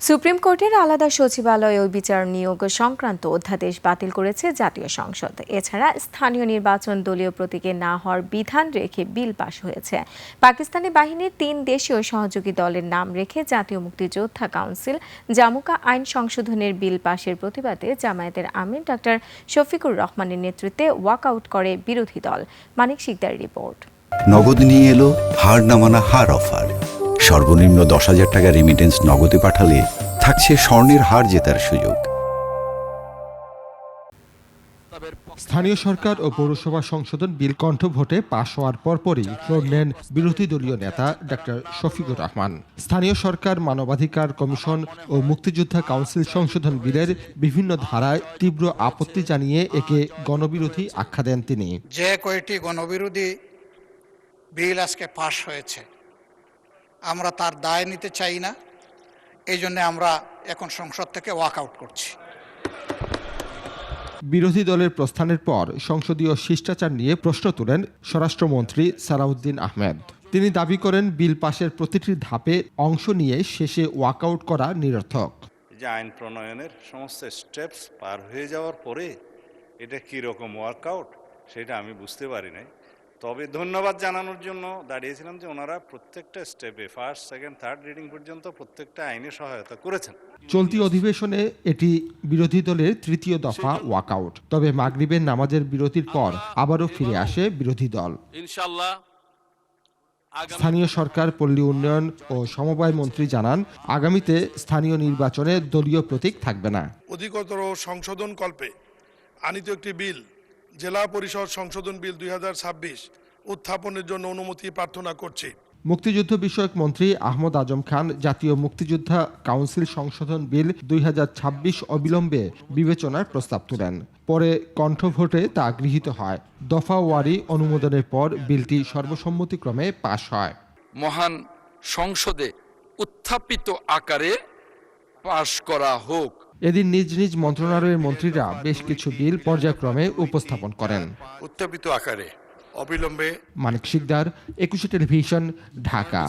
Supreme কোর্টের আলাদা সচিবালয় ও বিচার নিয়োগ সংক্রান্ত অধ্যাদেশ বাতিল করেছে জাতীয় সংসদ। এছাড়া স্থানীয় নির্বাচন দলীয় প্রতীকে না হওয়ার বিধান রেখে বিল পাশ হয়েছে। পাকিস্তানি বাহিনীর 3 দেশীয় সহযোগী দলের নাম রেখে জাতীয় মুক্তিযোদ্ধা কাউন্সিল জামুকা আইন সংশোধনের বিল পাশের প্রতিবাদে জামায়াতের আমির ডক্টর শফিকুর রহমানের নেতৃত্বে ওয়াকআউট করে বিরোধী দল। মানিক শিকদারের রিপোর্ট। নগদ নিয়ে এলো হার না মানা হার অফার। সর্বনিম্ন 10,000 টাকা রেমিটেন্স নগদে পাঠালে থাকছে স্বর্ণের হার জেতার সুযোগ। স্থানীয় সরকার ও পৌরসভা সংশোধন বিল কণ্ঠভোটে পাশ হওয়ার পরপরই ফ্লোর নেন বিরোধী দলীয় নেতা ডক্টর শফিকুর রহমান। স্থানীয় সরকার, মানবাধিকার কমিশন ও মুক্তিযোদ্ধা কাউন্সিল সংশোধন বিলের বিভিন্ন ধারায় তীব্র আপত্তি জানিয়ে একে গণবিরোধী আখ্যা দেন তিনি। যে কয়টি গণবিরোধী বিল আজকে পাশ হয়েছে, আমরা তার দায় নিতে চাই না। এই জন্য আমরা এখন সংসদ থেকে ওয়াকআউট করছি। বিরোধী দলের প্রস্থানের পর সংসদীয় শিষ্টাচার নিয়ে প্রশ্ন তোলেন স্বরাষ্ট্রমন্ত্রী সালাউদ্দিন আহমেদ। তিনি দাবি করেন বিল পাশের প্রতিটি ধাপে অংশ নিয়ে শেষে ওয়াকআউট করা নিরর্থক। যে আইন প্রণয়নের সমস্ত স্টেপস পার হয়ে যাওয়ার পরে এটা কীরকম ওয়ার্কআউট সেটা আমি বুঝতে পারি নাই। তবে ধন্যবাদ জানানোর জন্য দাঁড়িয়েছিলাম যে ওনারা প্রত্যেকটা স্টেপে ফার্স্ট, সেকেন্ড, থার্ড রিডিং পর্যন্ত প্রত্যেকটা আইনে সহায়তা করেছেন। চলতি অধিবেশনে এটি বিরোধী দলের তৃতীয় দফা ওয়াকআউট। তবে মাগরিবের নামাজের বিরতির পর আবারও ফিরে আসে বিরোধী দল। ইনশাআল্লাহ স্থানীয় সরকার, পল্লী উন্নয়ন ও সমবায় মন্ত্রী জানান, আগামীতে স্থানীয় নির্বাচনে দলীয় প্রতীক থাকবে না। অধিকতর সংশোধন কল্পে আনিত একটি বিল, জেলা পরিষদ সংশোধন বিল 2026 উত্থাপনের জন্য অনুমতি প্রার্থনা করছি। মুক্তিযুদ্ধ বিষয়ক মন্ত্রী আহমদ আজম খান জাতীয় মুক্তিযোদ্ধা কাউন্সিল সংশোধন বিল 2026 অবিলম্বে বিবেচনার প্রস্তাব তোলেন। পরে কণ্ঠভোটে তা গৃহীত হয়। দফাওয়ারি অনুমোদনের পর বিলটি সর্বসম্মতিক্রমে পাশ হয়। মহান সংসদে উত্থাপিত আকারে পাশ করা হোক। এদিন নিজ নিজ মন্ত্রণালয়ের মন্ত্রীরা বেশ কিছু বিল পর্যায়ক্রমে উপস্থাপন করেন। উত্থাপিত আকারে অবিলম্বে। মানিক শিকদার, 21 টেলিভিশন, ঢাকা।